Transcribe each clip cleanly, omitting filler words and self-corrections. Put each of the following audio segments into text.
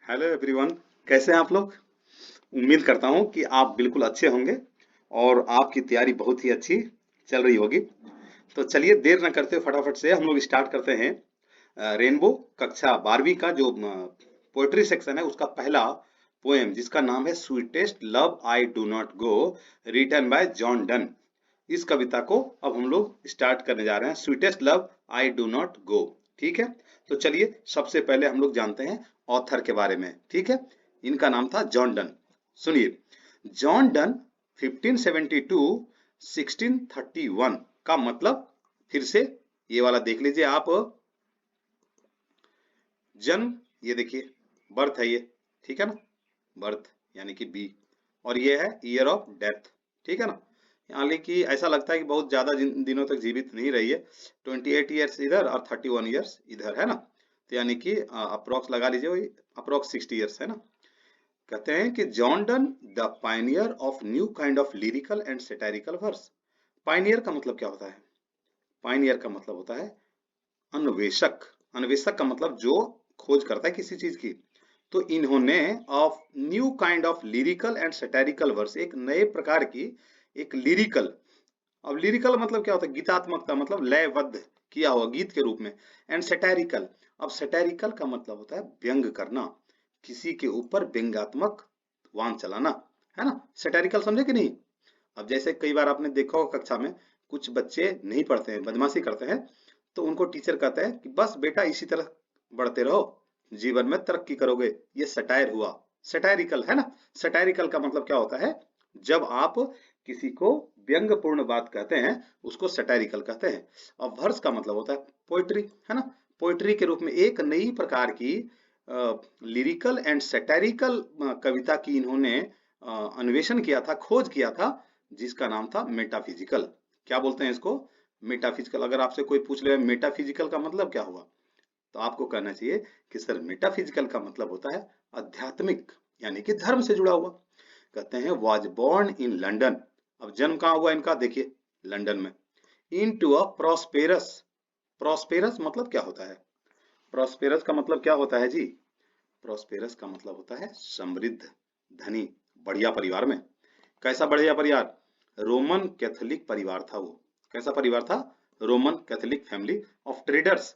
Hello everyone. कैसे हैं आप लोग? उम्मीद करता हूं कि आप बिल्कुल अच्छे होंगे और आपकी तैयारी बहुत ही अच्छी चल रही होगी। तो चलिए देर न करते फटाफट से हम लोग स्टार्ट करते हैं। रेनबो कक्षा 12वीं का जो पोएट्री सेक्शन है उसका पहला पोएम जिसका नाम है sweetest love I do not go, written by John Donne. इस कविता को अब हम लोग स्टार्ट करने जा रहे हैं, sweetest love I do not गो। ठीक है, तो चलिए सबसे पहले हम लोग जानते हैं ऑथर के बारे में। ठीक है, इनका नाम था जॉन डन। सुनिए, जॉन डन 1572 1631 का मतलब, फिर से ये वाला देख लीजिए आप। जन्म, ये देखिए, बर्थ है ये, ठीक है ना, बर्थ यानी कि बी। और ये है ईयर ऑफ डेथ, ठीक है ना। यानी कि ऐसा लगता है कि बहुत ज्यादा दिनों तक जीवित नहीं रही है। 28 ईयर्स इधर और 31 ईयर्स इधर, है ना। तो यानी कि अप्रोक्स लगा लीजिए, वही अप्रोक्स 60 ईयर्स, है ना। कहते हैं कि John Donne the pioneer of new kind of lyrical and satirical verse. Pioneer का मतलब क्या होता है? पायनियर का मतलब होता है अन्वेषक। अन्वेषक का मतलब जो खोज करता है किसी चीज की। तो इन्होंने of new kind of lyrical and satirical verse, एक नए प्रकार की एक लिरिकल। अब लिरिकल मतलब क्या होता है? गीतात्मकता, मतलब लयबद्ध किया हुआ गीत के रूप में। एंड सैटारिकल, अब सैटारिकल का मतलब होता है व्यंग करना, किसी के ऊपर व्यंग्यात्मक वान चलाना, है ना। सैटारिकल समझे कि नहीं? अब जैसे कई बार आपने देखा होगा कक्षा में कुछ बच्चे नहीं पढ़ते हैं, बदमाशी करते हैं, तो उनको टीचर कहता है कि बस बेटा इसी तरह बढ़ते रहो, जीवन में तरक्की करोगे। ये सटायर हुआ, सटायरिकल, है ना। सटायरिकल का मतलब क्या होता है? जब आप किसी को व्यंग्यपूर्ण बात कहते हैं उसको सटायरिकल कहते हैं। और वर्स का मतलब होता है पोइट्री, है ना। पोइट्री के रूप में एक नई प्रकार की लिरिकल एंड सटायरिकल कविता की इन्होंने अन्वेषण किया था, खोज किया था, जिसका नाम था मेटाफिजिकल। क्या बोलते हैं इसको? मेटाफिजिकल। अगर आपसे कोई पूछ ले मेटाफिजिकल का मतलब क्या हुआ, तो आपको कहना चाहिए कि सर मेटाफिजिकल का मतलब होता है आध्यात्मिक, यानी कि धर्म से जुड़ा हुआ। कहते हैं वॉज बॉर्न इन लंदन। अब जन्म कहाँ हुआ इनका? देखिए, लंदन में। इन टू अ प्रॉस्पेरस। प्रॉस्पेरस मतलब क्या होता है? प्रॉस्पेरस का मतलब क्या होता है जी? प्रॉस्पेरस का मतलब होता है समृद्ध, धनी, बढ़िया परिवार में। कैसा बढ़िया परिवार? रोमन कैथोलिक परिवार था वो। कैसा परिवार था? Roman Catholic family of traders.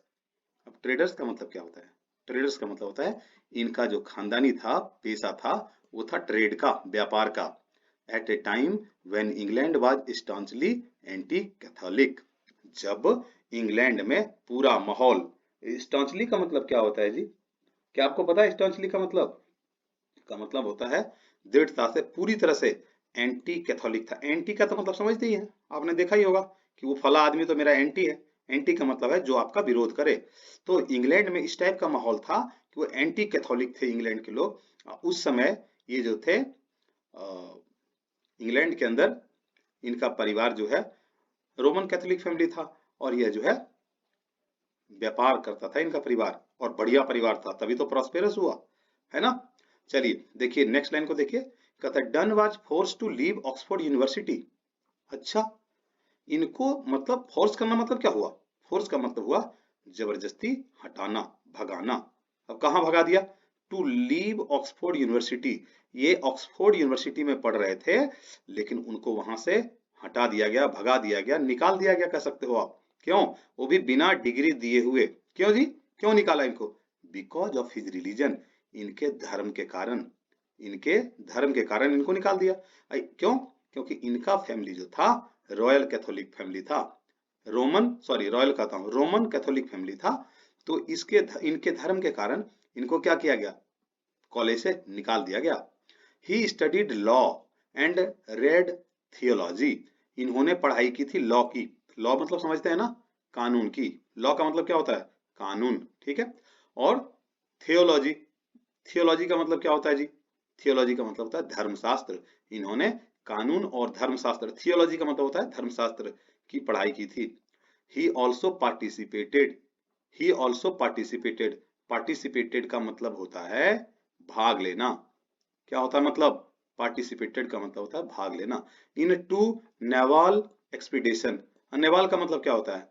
अब ट्रेडर्स का मतलब क्या होता है? ट्रेडर्स का मतलब होता है इनका जो खानदानी था, पेशा था, वो था ट्रेड का, व्यापार का। At a time when England was staunchly anti Catholic. जब इंग्लैंड में पूरा माहौल, स्टॉन्चली का मतलब क्या होता है जी? क्या आपको पता है स्टॉन्चली का मतलब? का मतलब होता है दृढ़ता से, पूरी तरह से एंटी कैथोलिक था। एंटी का तो मतलब समझते ही हैं, आपने देखा ही होगा कि वो फला आदमी तो मेरा एंटी है। एंटी का मतलब है जो आपका विरोध करे। तो इंग्लैंड में इस टाइप का माहौल था कि वो एंटी कैथोलिक थे इंग्लैंड के लोग। उस समय ये जो थे इंग्लैंड के अंदर, इनका परिवार जो है रोमन कैथोलिक फैमिली था, और यह जो है व्यापार करता था इनका परिवार, और बढ़िया परिवार था, तभी तो प्रॉस्पेरस हुआ, है ना। चलिए देखिए नेक्स्ट लाइन को देखिए। कहता है Donne was force to leave Oxford University. अच्छा, इनको मतलब फोर्स करना मतलब क्या हुआ? फोर्स का मतलब हुआ जबरदस्ती हटाना, भगाना। अब कहाँ भगा दिया? To leave Oxford University. ये ऑक्सफोर्ड यूनिवर्सिटी में पढ़ रहे थे, लेकिन उनको वहां से हटा दिया गया, भगा दिया गया, निकाल दिया गया, कह सकते हो आप। क्यों? वो भी बिना डिग्री दिए हुए। क्यों जी? क्यों निकाला इनको? Because of his religion. इनके धर्म के कारण, इनके धर्म के कारण इनको निकाल दिया। क्यों? क्योंकि इनका फैमिली जो था रॉयल कैथोलिक फैमिली था। रोमन, सॉरी रॉयल कहता हूँ, रोमन कैथोलिक फैमिली था। तो इसके इनके धर्म के कारण इनको क्या किया गया? कॉलेज से निकाल दिया गया। He studied law and red theology. इन्होंने पढ़ाई की थी लॉ की। लॉ मतलब समझते हैं ना, कानून की। लॉ का मतलब क्या होता है? कानून, ठीक है। और थियोलॉजी, थियोलॉजी का मतलब क्या होता है जी? थियोलॉजी का मतलब होता है धर्मशास्त्र। इन्होंने कानून और धर्मशास्त्र, थियोलॉजी का मतलब होता है धर्मशास्त्र की पढ़ाई की थी। He also participated, he also participated. Participated का मतलब होता है भाग लेना। क्या होता है मतलब? पार्टिसिपेटेड का मतलब होता है भाग लेना। इन टू नेवाल एक्सपीडिशन। नेवाल का मतलब क्या होता है?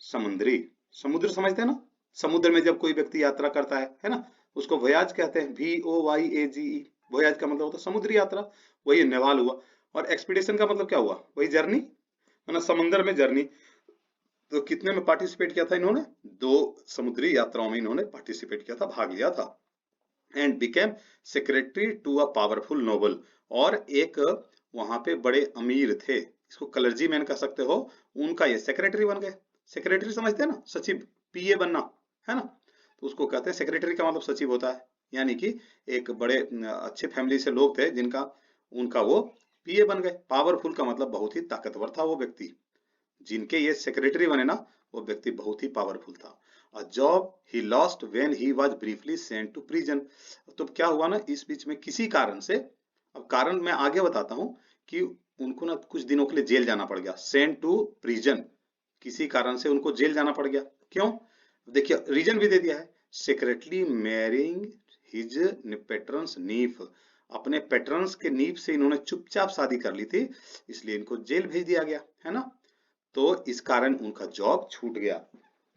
समुद्री, समुद्र समझते हैं ना। समुद्र में जब कोई व्यक्ति यात्रा करता है ना, उसको वोयाज कहते हैं, VOYAGE। वोयाज का मतलब होता है समुद्री यात्रा, वही नेवाल हुआ। और एक्सपीडिशन का मतलब क्या हुआ, वही जर्नी, है ना, समंदर में जर्नी। तो कितने में पार्टिसिपेट किया था इन्होंने, 2 समुद्री यात्राओं में इन्होंने पार्टिसिपेट किया था, भाग लिया था। And became secretary to a powerful noble, और एक वहां पे बड़े अमीर थे, इसको क्लर्जी मैन कह सकते हो, उनका ये सेक्रेटरी बन गए। सेक्रेटरी समझते हैं ना, सचिव, PA बनना, है ना, तो उसको कहते हैं सेक्रेटरी का मतलब सचिव होता है। यानी कि एक बड़े अच्छे फैमिली से लोग थे जिनका उनका वो PA बन गए। पावरफुल का मतलब बहुत ही ताकतवर था वो व्यक्ति, जिनके ये सेक्रेटरी बने ना, वो व्यक्ति बहुत ही पावरफुल था। A job he lost when he was briefly sent to prison. तो क्या हुआ ना, इस बीच में किसी कारण से, अब कारण मैं आगे बताता हूँ, कि उनको ना कुछ दिनों के लिए जेल जाना पड़ गया, सेंट टू प्रिजन, किसी कारण से उनको जेल जाना पड़ गया। क्यों, देखिए रीजन भी दे दिया है, secretly marrying his patrons knife, अपने पेट्रन्स के नीफ से इन्होंने चुपचाप शादी कर ली थी, इसलिए इनको जेल भेज दिया गया, है ना। तो इस कारण उनका जॉब छूट गया।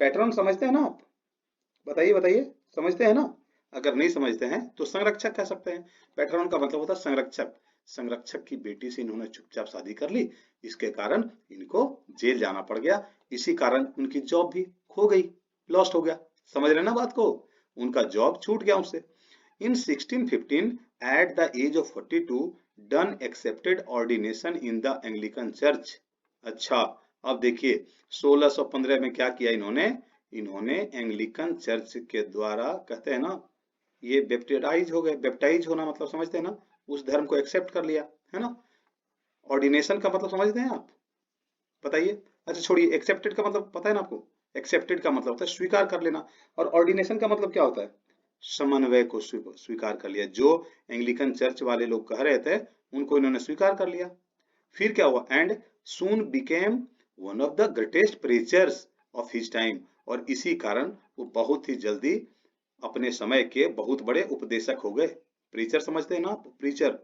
पैटर्न समझते हैं ना आप, बताइए बताइए, समझते हैं ना। अगर नहीं समझते हैं तो संरक्षक कह सकते हैं। पैटर्न का मतलब होता है संरक्षक। संरक्षक की बेटी से इन्होंने चुपचाप शादी कर ली, इसके कारण इनको जेल जाना पड़ गया, इसी कारण उनकी जॉब भी खो गई, लॉस्ट हो गया। समझ रहे ना बात को, उनका जॉब छूट गया उनसे। इन 1615 at the age of 42 Dunn accepted ordination in the Anglican Church। अच्छा, अब देखिए 1615 में क्या किया इन्होंने, इन्होंने एंग्लिकन चर्च के द्वारा, कहते हैं ना, ये बैप्टाइज हो गए। बैप्टाइज होना मतलब समझते हैं ना, उस धर्म को एक्सेप्ट कर लिया, है ना। ऑर्डिनेशन का मतलब समझते हैं आप, बताइए। अच्छा छोड़िए, एक्सेप्टेड का मतलब पता है ना आपको, एक्सेप्टेड का मतलब होता है स्वीकार कर लेना, और ऑर्डिनेशन का मतलब क्या होता है, समन्वय को स्वीकार कर लिया। जो एंग्लिकन चर्च वाले लोग कह रहे थे उनको इन्होंने स्वीकार कर लिया। फिर क्या हुआ, and soon became one of the greatest preachers of his time, और इसी कारण वो बहुत ही जल्दी अपने समय के बहुत बड़े उपदेशक हो गए। प्रीचर समझते हैं ना आप, प्रीचर,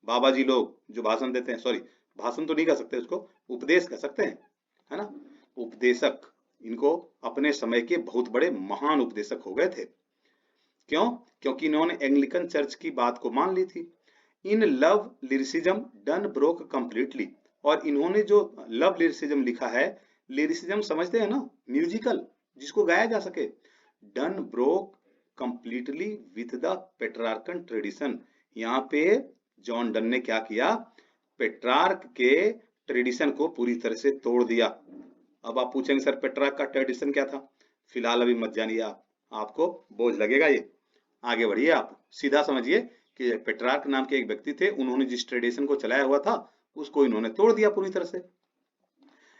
बाबा जी लोग जो भाषण देते हैं, सॉरी भाषण तो नहीं कह सकते उसको, उपदेश कह सकते हैं, है ना, उपदेशक, इनको अपने समय के बहुत बड़े महान उपदेशक हो गए थे। क्यों, क्योंकि इन्होंने एंग्लिकन चर्च की बात को मान ली थी। In love lyricism done broke completely, और इन्होंने जो लव लिरिसिज्म लिखा है, लिरिसिज्म समझते हैं ना, म्यूजिकल जिसको गाया जा सके, done broke completely with the Petrarchan tradition. यहाँ पे जॉन डन ने क्या किया, पेट्रार्क के ट्रेडिशन को पूरी तरह से तोड़ दिया। अब आप पूछेंगे सर पेट्रार्क का ट्रेडिशन क्या था, फिलहाल अभी मत जानिए आप, आपको बोझ लगेगा ये, आगे बढ़िए आप, सीधा समझिए कि पेट्रार्क नाम के एक व्यक्ति थे, उन्होंने जिस ट्रेडिशन को चलाया हुआ था उसको इन्होंने तोड़ दिया पूरी तरह से।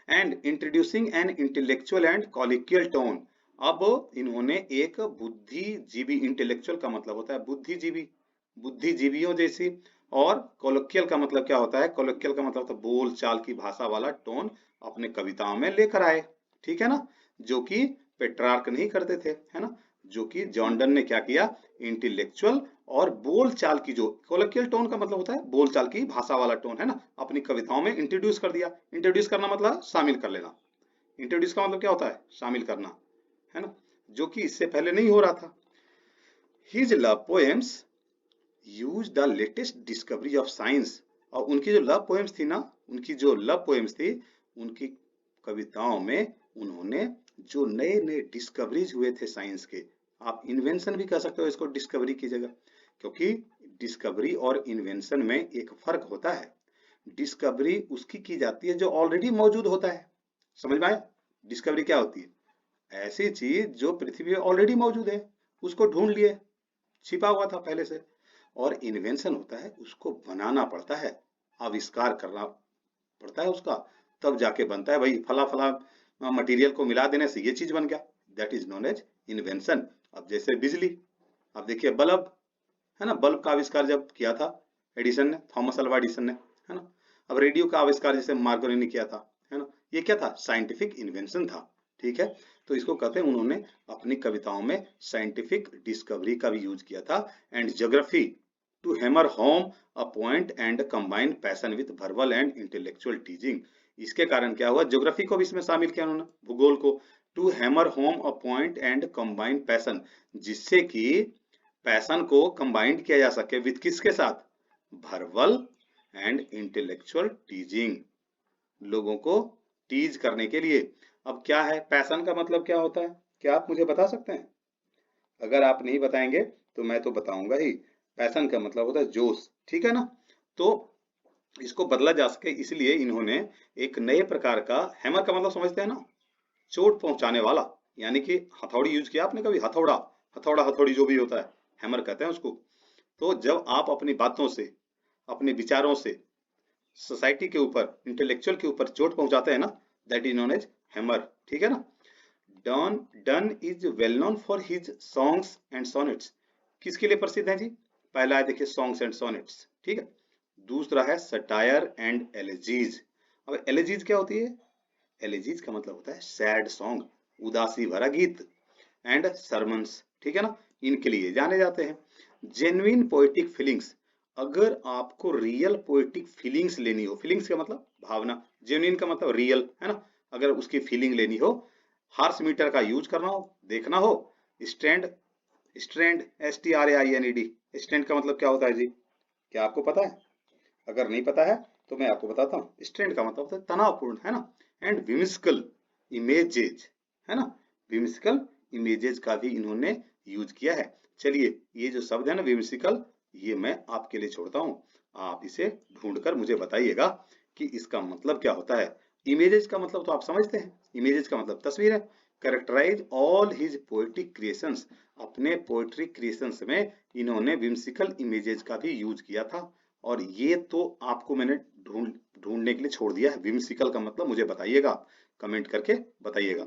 And introducing an intellectual and colloquial tone, अब इन्होंने एक बुद्धिजीवी, इंटेलेक्चुअल का मतलब होता है बुद्धिजीवी, बुद्धिजीवियों जैसी, और कॉलिक्वियल का मतलब क्या होता है, कॉलिक्वियल का मतलब होता है बोल चाल की भाषा वाला टोन अपने कविताओं में लेकर आए, ठीक है ना, जो कि पेट्रार्क नहीं करते थे, है ना, जो कि जॉन डन ने क्या किया, इंटेलेक्चुअल और बोल चाल की, जो कोलोकियल टोन का मतलब होता है बोल चाल की भाषा वाला टोन, है ना, अपनी कविताओं में इंट्रोड्यूस कर दिया। इंट्रोड्यूस करना मतलब शामिल कर लेना, इंट्रोड्यूस का मतलब क्या होता है, शामिल करना, है ना, जो कि इससे पहले नहीं हो रहा था। His love poems use the latest discovery of science, और उनकी जो लव पोएम्स थी ना, उनकी जो लव पोएम्स थी, उनकी कविताओं में उन्होंने जो नए नए डिस्कवरीज हुए थे साइंस के, आप इन्वेंशन भी कह सकते हो इसको डिस्कवरी की जगह, क्योंकि डिस्कवरी और इन्वेंशन में एक फर्क होता है। डिस्कवरी उसकी की जाती है जो ऑलरेडी मौजूद होता है, समझ में आया, डिस्कवरी क्या होती है, ऐसी चीज जो पृथ्वी में ऑलरेडी मौजूद है, उसको ढूंढ लिए, छिपा हुआ था पहले से। और इन्वेंशन होता है उसको बनाना पड़ता है, आविष्कार करना पड़ता है उसका, तब जाके बनता है, भाई फला फला मटेरियल को मिला देने से ये चीज बन गया, that is known as invention. अब जैसे बिजली, अब देखिए बल्ब, है ना, बल्ब का आविष्कार जब किया था एडिसन ने, थॉमस अल्वा एडिसन ने, है ना। अब रेडियो का आविष्कार जैसे मार्कोनी ने किया था, है ना, ये क्या था, साइंटिफिक इन्वेंशन था, ठीक है। तो इसको कहते हैं उन्होंने अपनी कविताओं में साइंटिफिक डिस्कवरी का भी यूज किया था। And geography to hammer home a point and combine passion with verbal and intellectual teaching, इसके कारण क्या हुआ, ज्योग्राफी को भी इसमें शामिल किया उन्होंने, भूगोल को, to hammer home a point and combine passion, जिससे कि पैशन को कंबाइंड किया जा सके विथ किसके साथ? वर्बल एंड इंटेलेक्चुअल टीजिंग, लोगों को टीज करने के लिए। अब क्या है पैशन का मतलब, क्या होता है, क्या आप मुझे बता सकते हैं? अगर आप नहीं बताएंगे तो मैं तो बताऊंगा ही। पैशन का मतलब होता है जोश, ठीक है ना। तो इसको बदला जा सके इसलिए इन्होंने एक नए प्रकार का, हैमर का मतलब समझते हैं ना, चोट पहुंचाने वाला, यानी कि हथौड़ी यूज किया आपने कभी? हथौड़ा, हथौड़ा हथौड़ी जो भी होता है, हैमर कहते हैं उसको। तो जब आप अपनी बातों से, अपने विचारों से सोसाइटी के ऊपर, इंटेलेक्चुअल के ऊपर चोट पहुंचाते हैं ना, that is known as hammer, ठीक है ना। Donne Donne is well known for his songs and sonnets. किसके लिए प्रसिद्ध है जी? पहला है देखिए सॉन्ग्स एंड सोनेट्स, ठीक है। दूसरा है सटायर एंड एलेजीज। अब एलेजीज क्या होती है? एलेजीज का मतलब होता है सैड सॉन्ग, उदासी भरा गीत, एंड सरमन्स, ठीक है ना, इनके लिए जाने जाते हैं। जेन्युइन पोएटिक फीलिंग्स, अगर आपको रियल पोएटिक फीलिंग्स लेनी हो, फीलिंग्स का मतलब भावना, जेन्युइन का मतलब रियल, है ना, अगर उसकी फीलिंग लेनी हो, हार्स मीटर का यूज करना हो, देखना हो, स्ट्रैंड, स्ट्रैंड STRAINED, स्ट्रैंड का मतलब क्या होता है जी? क्या आपको पता है? अगर नहीं पता है तो मैं आपको बताता हूँ। स्ट्रैंड का मतलब होता है तनावपूर्ण, है ना। एंड विमिस्कल इमेजेज, है ना, विमिस्कल इमेजेज का भी इन्होंने यूज किया है। चलिए ये जो शब्द है ना विमिस्कल, ये मैं आपके लिए छोड़ता हूँ, आप इसे ढूंढकर मुझे बताइएगा कि इसका मतलब क्या होता है। इमेजेज का मतलब तो आप समझते हैं, इमेजेज का मतलब तस्वीर है। Characterize all his poetic creations, अपने पोएट्री क्रिएशंस में इन्होंने विमिस्कल इमेजेज का भी यूज किया था। और ये तो आपको मैंने ढूंढने के लिए छोड़ दिया है। विमिस्कल का मतलब मुझे बताइएगा, कमेंट करके बताइएगा।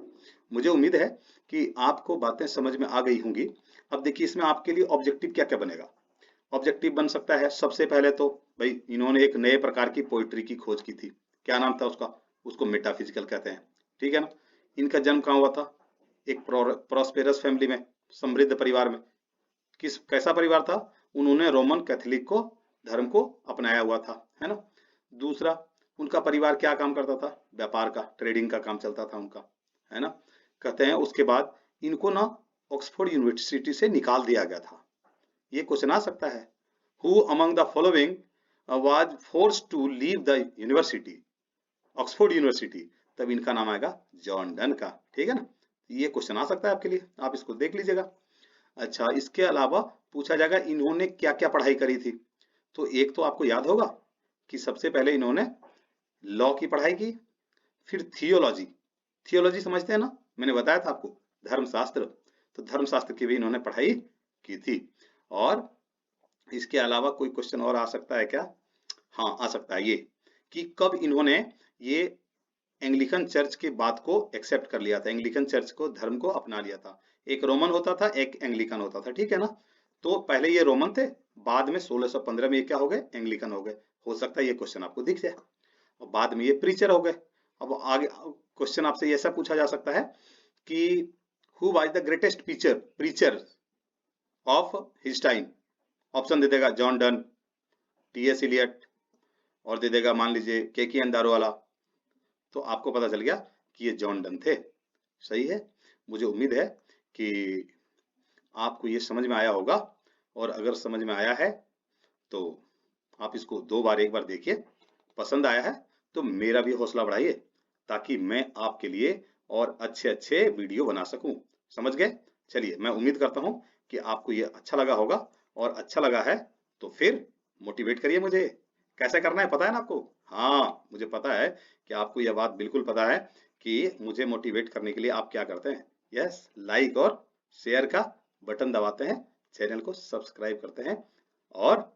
मुझे उम्मीद है कि आपको बातें समझ में आ गई होंगी। अब देखिए इसमें आपके लिए ऑब्जेक्टिव क्या क्या बनेगा। ऑब्जेक्टिव बन सकता है सबसे पहले तो भाई इन्होंने एक नए प्रकार की पोइट्री की खोज की थी। क्या नाम था उसका? उसको मेटाफिजिकल कहते हैं, ठीक है ना। इनका जन्म कहाँ हुआ था? एक प्रॉस्पेरस फैमिली में, समृद्ध परिवार में। किस कैसा परिवार था? उन्होंने रोमन कैथोलिक को, धर्म को अपनाया हुआ था, है ना। दूसरा, उनका परिवार क्या काम करता था? व्यापार का, ट्रेडिंग का काम चलता था उनका, है ना। कहते हैं उसके बाद इनको ना ऑक्सफोर्ड यूनिवर्सिटी से निकाल दिया गया था। ये क्वेश्चन आ सकता है, who among the following was forced to leave the university, Oxford University? तब इनका नाम आएगा जॉन डन का, ठीक है ना। ये क्वेश्चन आ सकता है आपके लिए, आप इसको देख लीजिएगा। अच्छा इसके अलावा पूछा जाएगा इन्होंने क्या क्या पढ़ाई करी थी। तो एक तो आपको याद होगा कि सबसे पहले इन्होंने लॉ की पढ़ाई की, फिर थियोलॉजी, थियोलॉजी समझते हैं ना, मैंने बताया था आपको, धर्मशास्त्र, तो धर्मशास्त्र की भी इन्होंने पढ़ाई की थी। और इसके अलावा कोई क्वेश्चन और आ सकता है क्या? हाँ आ सकता है ये, कि कब इन्होंने ये एंग्लिकन चर्च की बात को एक्सेप्ट कर लिया था, एंग्लिकन चर्च को, धर्म को अपना लिया था। एक रोमन होता था, एक एंग्लिकन होता था, ठीक है ना। तो पहले ये रोमन थे, बाद में 1615 में ये क्या हो गए? एंग्लिकन हो गए। हो सकता है ये क्वेश्चन आपको दिख जाए। और बाद में ये प्रीचर हो गए। अब आगे क्वेश्चन आपसे ऐसा पूछा जा सकता है कि who was the greatest preacher of his time? Option दे देगा जॉन डन, TS इलियट, और दे देगा मान लीजिए KKN दारोवाला। तो आपको पता चल गया कि ये जॉन डन थे, सही है। मुझे उम्मीद है कि आपको ये समझ में आया होगा, और अगर समझ में आया है तो आप इसको दो बार, एक बार देखिए, पसंद आया है तो मेरा भी हौसला बढ़ाइए, ताकि मैं आपके लिए और अच्छे अच्छे वीडियो बना सकूं। समझ गए? चलिए मैं उम्मीद करता हूं कि आपको ये अच्छा लगा होगा, और अच्छा लगा है तो फिर मोटिवेट करिए मुझे। कैसे करना है पता है ना आपको? हाँ मुझे पता है कि आपको यह बात बिल्कुल पता है कि मुझे मोटिवेट करने के लिए आप क्या करते हैं। यस, लाइक और शेयर का बटन दबाते हैं, चैनल को सब्सक्राइब करते हैं, और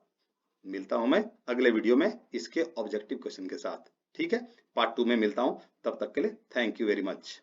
मिलता हूं मैं अगले वीडियो में इसके ऑब्जेक्टिव क्वेश्चन के साथ, ठीक है। पार्ट 2 में मिलता हूं, तब तक के लिए थैंक यू वेरी मच।